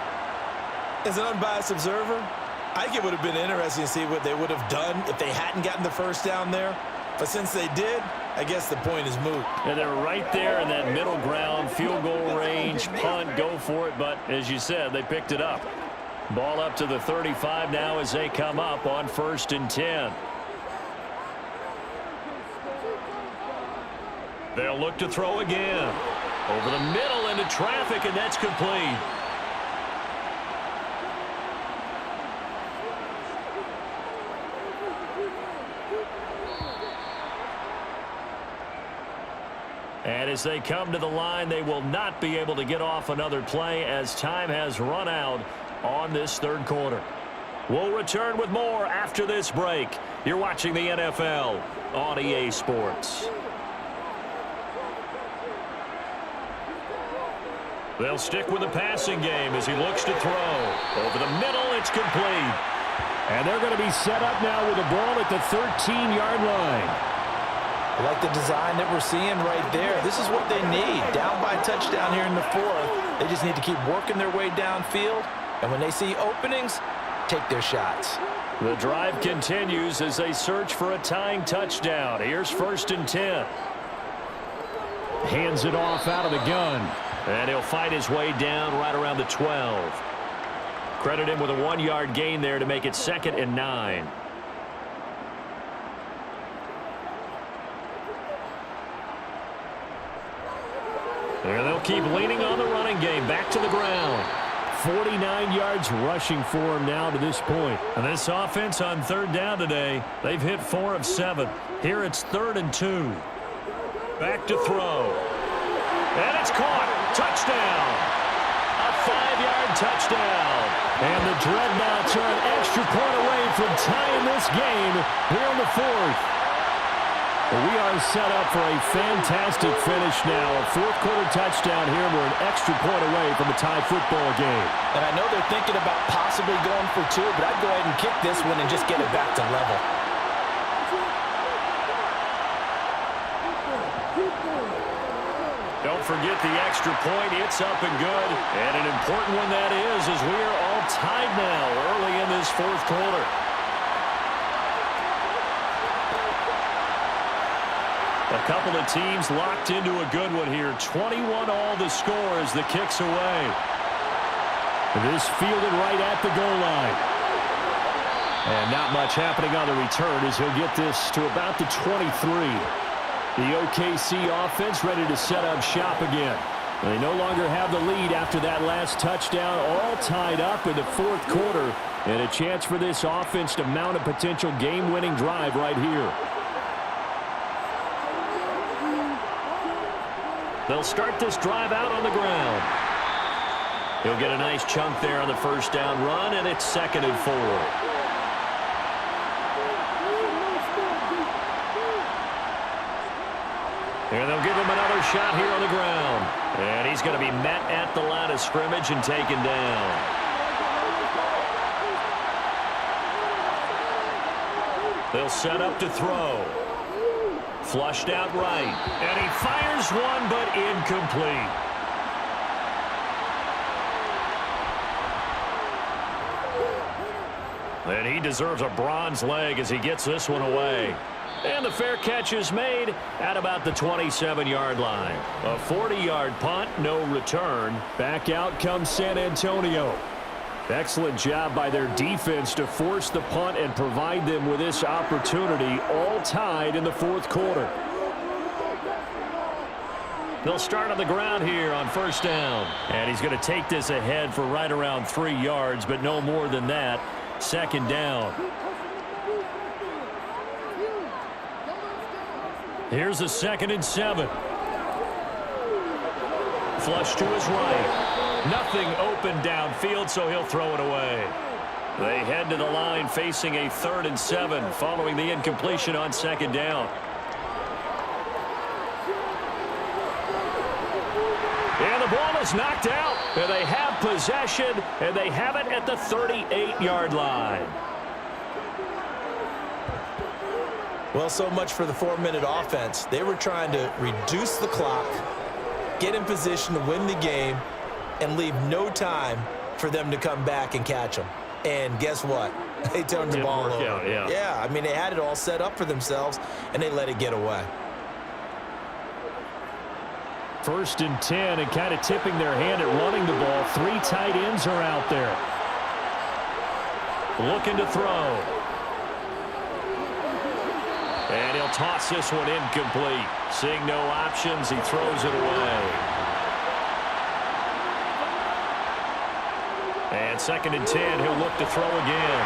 As an unbiased observer, I think it would have been interesting to see what they would have done if they hadn't gotten the first down there. But since they did, I guess the point is moot. And they're right there in that middle ground, field goal range, punt, go for it. But as you said, they picked it up. Ball up to the 35 now as they come up on 1st and 10. They'll look to throw again. Over the middle into traffic, and that's complete. And as they come to the line, they will not be able to get off another play as time has run out on this 3rd quarter. We'll return with more after this break. You're watching the NFL on EA Sports. They'll stick with the passing game as he looks to throw. Over the middle, it's complete. And they're going to be set up now with the ball at the 13-yard line. I like the design that we're seeing right there. This is what they need. Down by a touchdown here in the 4th. They just need to keep working their way downfield. And when they see openings, take their shots. The drive continues as they search for a tying touchdown. Here's 1st and 10. Hands it off out of the gun. And he'll fight his way down right around the 12. Credit him with a 1-yard gain there to make it 2nd and 9. And they'll keep leaning on the running game. Back to the ground. 49 yards rushing for him now to this point. And this offense on 3rd down today, they've hit 4 of 7. Here it's 3rd and 2. Back to throw. And it's caught. Touchdown. A 5-yard touchdown. And the Dreadnoughts are an extra point away from tying this game here in the 4th. We are set up for a fantastic finish now. A 4th quarter touchdown here. We're an extra point away from a tie football game. And I know they're thinking about possibly going for 2, but I'd go ahead and kick this one and just get it back to level. Don't forget the extra point. It's up and good. And an important one that is, as we are all tied now early in this 4th quarter. A couple of teams locked into a good one here. 21 all the score as the kick's away. This fielded right at the goal line. And not much happening on the return as he'll get this to about the 23. The OKC offense ready to set up shop again. They no longer have the lead after that last touchdown, all tied up in the 4th quarter. And a chance for this offense to mount a potential game-winning drive right here. They'll start this drive out on the ground. He'll get a nice chunk there on the 1st down run, and it's 2nd and 4. And they'll give him another shot here on the ground. And he's going to be met at the line of scrimmage and taken down. They'll set up to throw. Flushed out right. And he fires one, but incomplete. And he deserves a bronze leg as he gets this one away. And the fair catch is made at about the 27-yard line. A 40-yard punt, no return. Back out comes San Antonio. Excellent job by their defense to force the punt and provide them with this opportunity, all tied in the fourth quarter. They'll start on the ground here on first down. And he's going to take this ahead for right around 3 yards, but no more than that. Second down. Here's a 2nd and 7. Flush to his right. Nothing open downfield, so he'll throw it away. They head to the line facing a 3rd and 7 following the incompletion on second down. And the ball is knocked out. And they have possession, and they have it at the 38-yard line. Well, so much for the 4-minute offense. They were trying to reduce the clock, get in position to win the game, and leave no time for them to come back and catch them. And guess what? They turned the ball over. Yeah, I mean, they had it all set up for themselves, and they let it get away. 1st and 10, and kind of tipping their hand at running the ball. 3 tight ends are out there. Looking to throw. And he'll toss this one incomplete. Seeing no options, he throws it away. And 2nd and 10, he'll look to throw again.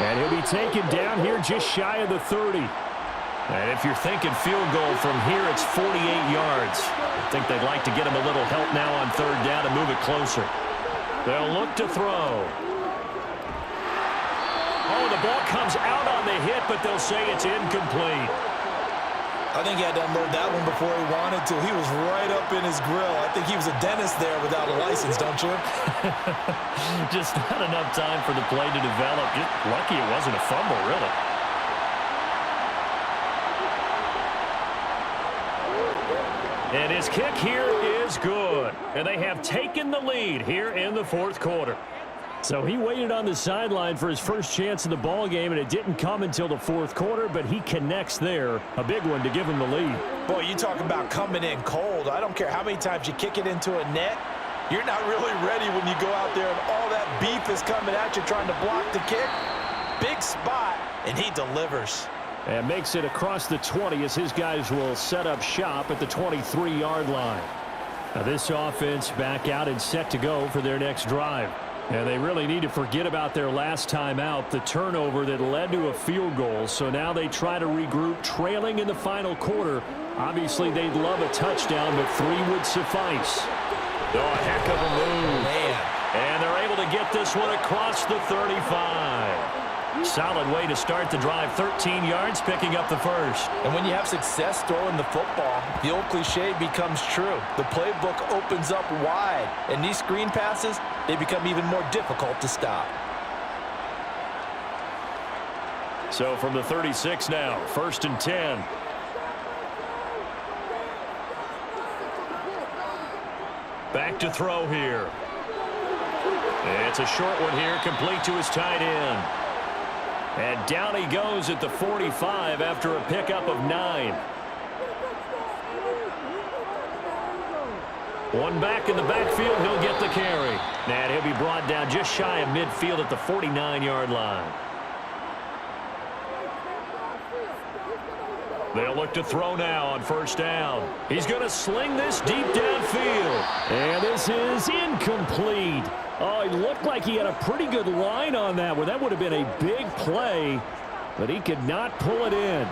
And he'll be taken down here just shy of the 30. And if you're thinking field goal from here, it's 48 yards. I think they'd like to get him a little help now on 3rd down to move it closer. They'll look to throw. Oh, the ball comes out on the hit, but they'll say it's incomplete. I think he had to unload that one before he wanted to. He was right up in his grill. I think he was a dentist there without a license, don't you? Just not enough time for the play to develop. Just lucky it wasn't a fumble, really. And his kick here is good. And they have taken the lead here in the fourth quarter. So he waited on the sideline for his first chance in the ball game, and it didn't come until the fourth quarter, but he connects there. A big one to give him the lead. Boy, you talk about coming in cold. I don't care how many times you kick it into a net. You're not really ready when you go out there and all that beef is coming at you trying to block the kick. Big spot, and he delivers. And makes it across the 20 as his guys will set up shop at the 23-yard line. Now this offense back out and set to go for their next drive. And they really need to forget about their last time out, the turnover that led to a field goal. So now they try to regroup, trailing in the final quarter. Obviously, they'd love a touchdown, but 3 would suffice. Oh, a heck of a move. Man. And they're able to get this one across the 35. Solid way to start the drive. 13 yards, picking up the first. And when you have success throwing the football, the old cliche becomes true. The playbook opens up wide. And these screen passes, they become even more difficult to stop. So from the 36 now, 1st and 10. Back to throw here. It's a short one here, complete to his tight end. And down he goes at the 45 after a pickup of 9. One back in the backfield, he'll get the carry. And he'll be brought down just shy of midfield at the 49-yard line. They'll look to throw now on 1st down. He's going to sling this deep downfield. And this is incomplete. Oh, it looked like he had a pretty good line on that one. That would have been a big play, but he could not pull it in.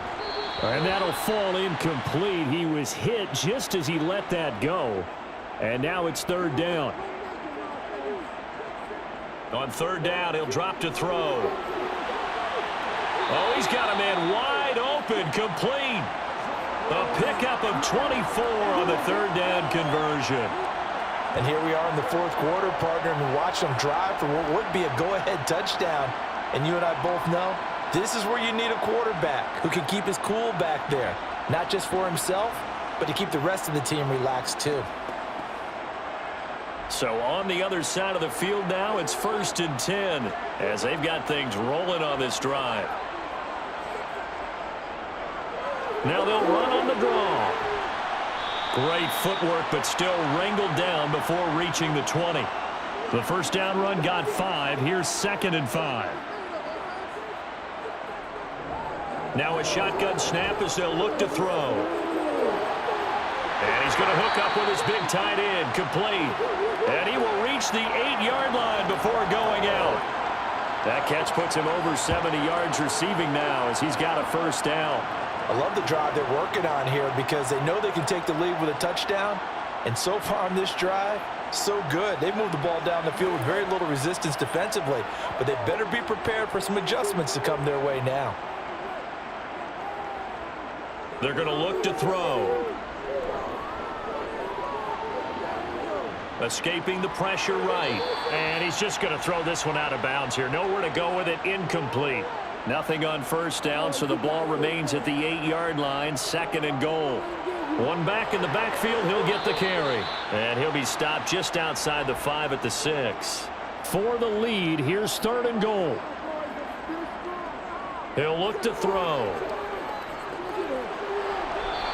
And that'll fall incomplete. He was hit just as he let that go. And now it's 3rd down. On 3rd down, he'll drop to throw. Oh, he's got a man wide open, complete. A pickup of 24 on the 3rd down conversion. And here we are in the fourth quarter, partner, and watch them drive for what would be a go-ahead touchdown. And you and I both know this is where you need a quarterback who can keep his cool back there. not just for himself, but to keep the rest of the team relaxed too. So on the other side of the field now, it's 1st and 10 as they've got things rolling on this drive. Now they'll run on the draw. Great footwork, but still wrangled down before reaching the 20. The first down run got 5. Here's 2nd and 5. Now a shotgun snap as they'll look to throw. And he's going to hook up with his big tight end, complete. And he will reach the 8-yard line before going out. That catch puts him over 70 yards receiving now as he's got a first down. I love the drive they're working on here because they know they can take the lead with a touchdown. And so far on this drive, so good. They've moved the ball down the field with very little resistance defensively, but they better be prepared for some adjustments to come their way now. They're going to look to throw. Escaping the pressure right. And he's just going to throw this one out of bounds here. Nowhere to go with it. Incomplete. Nothing on first down, so the ball remains at the 8-yard line. 2nd and goal. One back in the backfield. He'll get the carry. And he'll be stopped just outside the 5 at the 6. For the lead, here's 3rd and goal. He'll look to throw.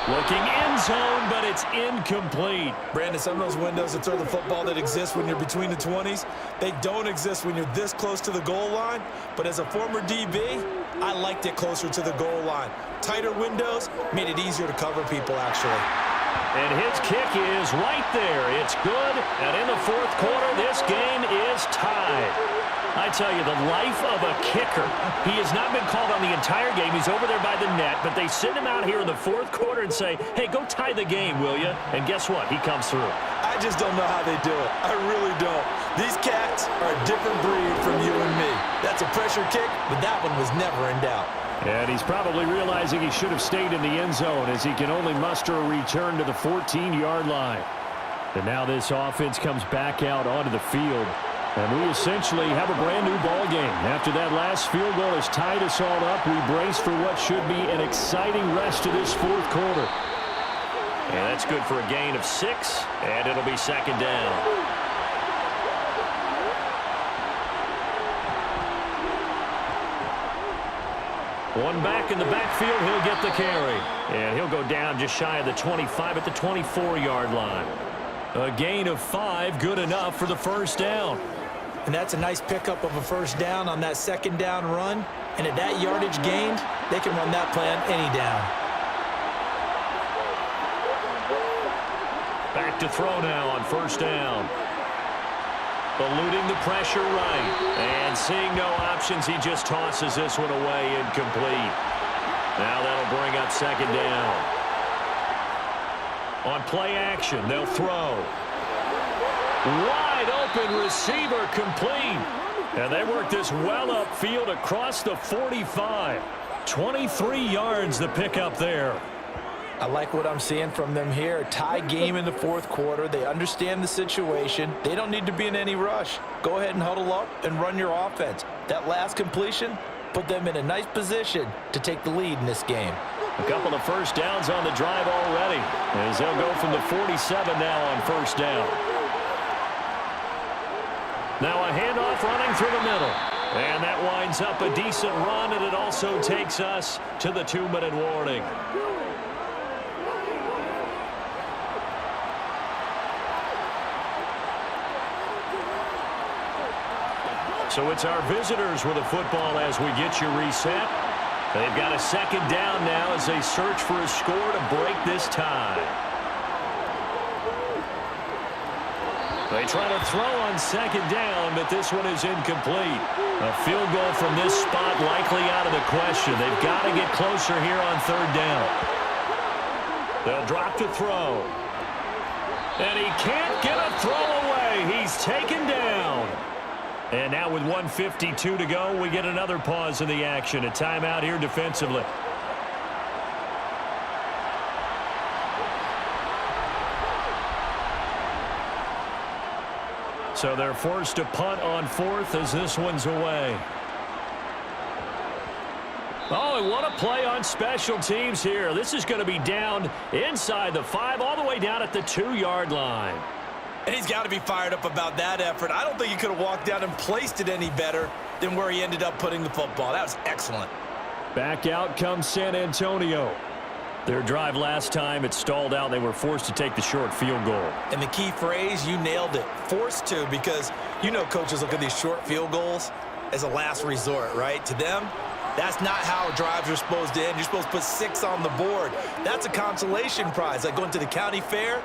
Looking end zone, but it's incomplete. Brandon, some of those windows to throw the football that exist when you're between the 20s, they don't exist when you're this close to the goal line. But as a former DB, I liked it closer to the goal line. Tighter windows made it easier to cover people, actually. And his kick is right there. It's good. And in the 4th quarter, this game is tied. I tell you, the life of a kicker. He has not been called on the entire game. He's over there by the net, but they send him out here in the 4th quarter and say, hey, go tie the game, will you? And guess what? He comes through. I just don't know how they do it. I really don't. These cats are a different breed from you and me. That's a pressure kick, but that one was never in doubt. And he's probably realizing he should have stayed in the end zone as he can only muster a return to the 14-yard line. And now this offense comes back out onto the field. And we essentially have a brand-new ball game. After that last field goal has tied us all up, we brace for what should be an exciting rest of this 4th quarter. And that's good for a gain of 6, and it'll be 2nd down. One back in the backfield, he'll get the carry. And he'll go down just shy of the 25 at the 24-yard line. A gain of 5, good enough for the first down. And that's a nice pickup of a first down on that 2nd down run. And at that yardage gained, they can run that play on any down. Back to throw now on first down. Eluding the pressure right. And seeing no options, he just tosses this one away, incomplete. Now that'll bring up 2nd down. On play action, they'll throw. Wide open receiver, complete. And they work this well upfield across the 45. 23 yards the pickup there. I like what I'm seeing from them here. A tie game in the 4th quarter. They understand the situation. They don't need to be in any rush. Go ahead and huddle up and run your offense. That last completion put them in a nice position to take the lead in this game. A couple of first downs on the drive already, as they'll go from the 47 now on first down. Now a handoff running through the middle. And that winds up a decent run, and it also takes us to the 2-minute warning. So it's our visitors with the football as we get you reset. They've got a 2nd down now as they search for a score to break this tie. They try to throw on 2nd down, but this one is incomplete. A field goal from this spot likely out of the question. They've got to get closer here on 3rd down. They'll drop to throw. And he can't get a throw away. He's taken down. And now with 1:52 to go, we get another pause in the action. A timeout here defensively. So they're forced to punt on 4th as this one's away. Oh, and what a play on special teams here. This is going to be down inside the 5, all the way down at the 2-yard line. And he's got to be fired up about that effort. I don't think he could have walked down and placed it any better than where he ended up putting the football. That was excellent. Back out comes San Antonio. Their drive last time, it stalled out. They were forced to take the short field goal. And the key phrase, you nailed it, forced to, because you know coaches look at these short field goals as a last resort, right? To them, that's not how drives are supposed to end. You're supposed to put 6 on the board. That's a consolation prize, like going to the county fair.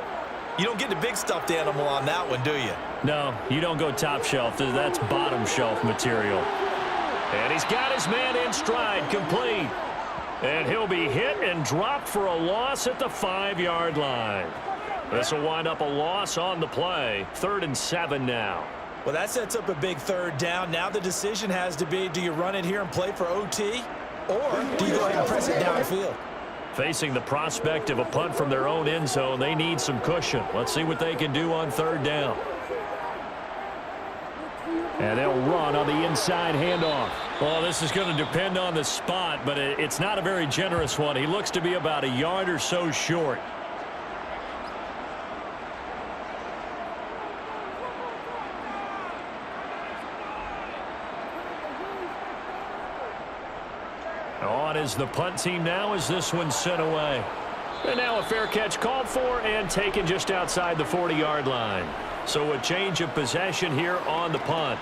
You don't get the big stuffed animal on that one, do you? No, you don't go top shelf. That's bottom shelf material. And he's got his man in stride, complete. And he'll be hit and dropped for a loss at the 5-yard line. This will wind up a loss on the play. 3rd and 7 now. Well, that sets up a big 3rd down. Now the decision has to be, do you run it here and play for OT? Or do you go ahead and press it downfield? Facing the prospect of a punt from their own end zone, they need some cushion. Let's see what they can do on 3rd down. And they'll run on the inside handoff. Well, this is going to depend on the spot, but it's not a very generous one. He looks to be about a yard or so short. On is the punt team now as this one's sent away. And now a fair catch called for and taken just outside the 40-yard line. So a change of possession here on the punt.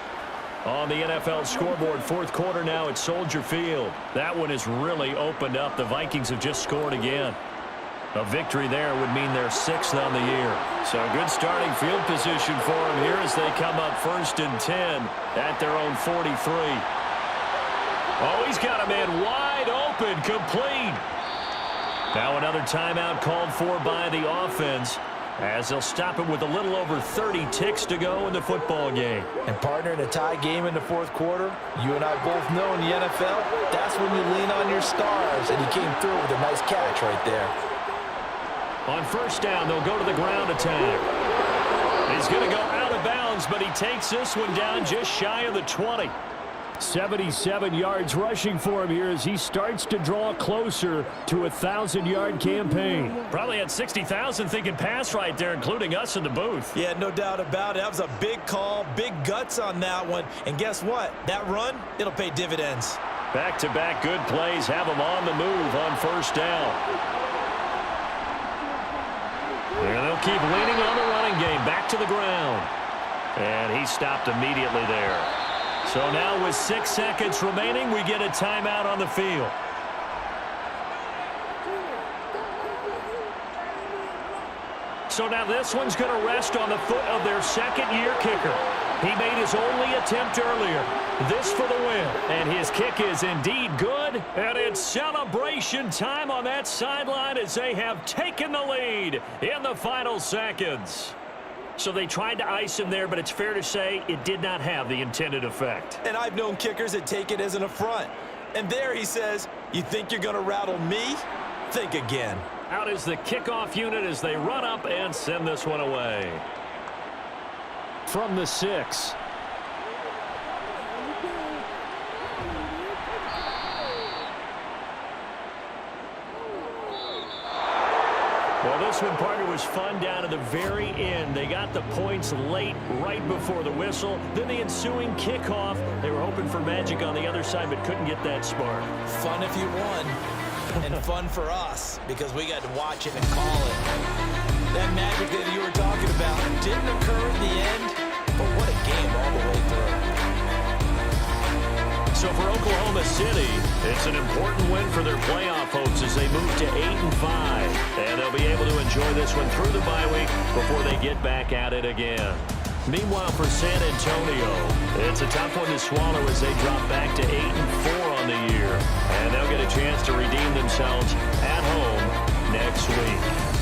On the NFL scoreboard, 4th quarter now at Soldier Field. That one has really opened up. The Vikings have just scored again. A victory there would mean they're 6th on the year. So good starting field position for them here as they come up 1st and 10 at their own 43. Oh, he's got a man wide open, complete. Now another timeout called for by the offense as they'll stop it with a little over 30 ticks to go in the football game. And partner, in a tie game in the 4th quarter, you and I both know in the NFL, that's when you lean on your stars, and he came through with a nice catch right there. On 1st down, they'll go to the ground attack. He's going to go out of bounds, but he takes this one down just shy of the 20. 77 yards rushing for him here as he starts to draw closer to a 1,000-yard campaign. Probably had 60,000 thinking pass right there, including us in the booth. Yeah, no doubt about it. That was a big call, big guts on that one. And guess what? That run, it'll pay dividends. Back-to-back good plays have him on the move on 1st down. And they'll keep leaning on the running game. Back to the ground. And he stopped immediately there. So now with 6 seconds remaining, we get a timeout on the field. So now this one's going to rest on the foot of their 2nd-year kicker. He made his only attempt earlier. This for the win. And his kick is indeed good. And it's celebration time on that sideline as they have taken the lead in the final seconds. So they tried to ice him there, but it's fair to say it did not have the intended effect. And I've known kickers that take it as an affront. And there he says, you think you're going to rattle me? Think again. Out is the kickoff unit as they run up and send this one away. From the 6. Well, this one, partner, was fun down to the very end. They got the points late, right before the whistle. Then the ensuing kickoff. They were hoping for magic on the other side, but couldn't get that spark. Fun if you won, and fun for us, because we got to watch it and call it. That magic that you were talking about didn't occur in the end, but what a game all the way through. So for Oklahoma City, it's an important win for their playoff hopes as they move to 8-5. And they'll be able to enjoy this one through the bye week before they get back at it again. Meanwhile, for San Antonio, it's a tough one to swallow as they drop back to 8-4 on the year. And they'll get a chance to redeem themselves at home next week.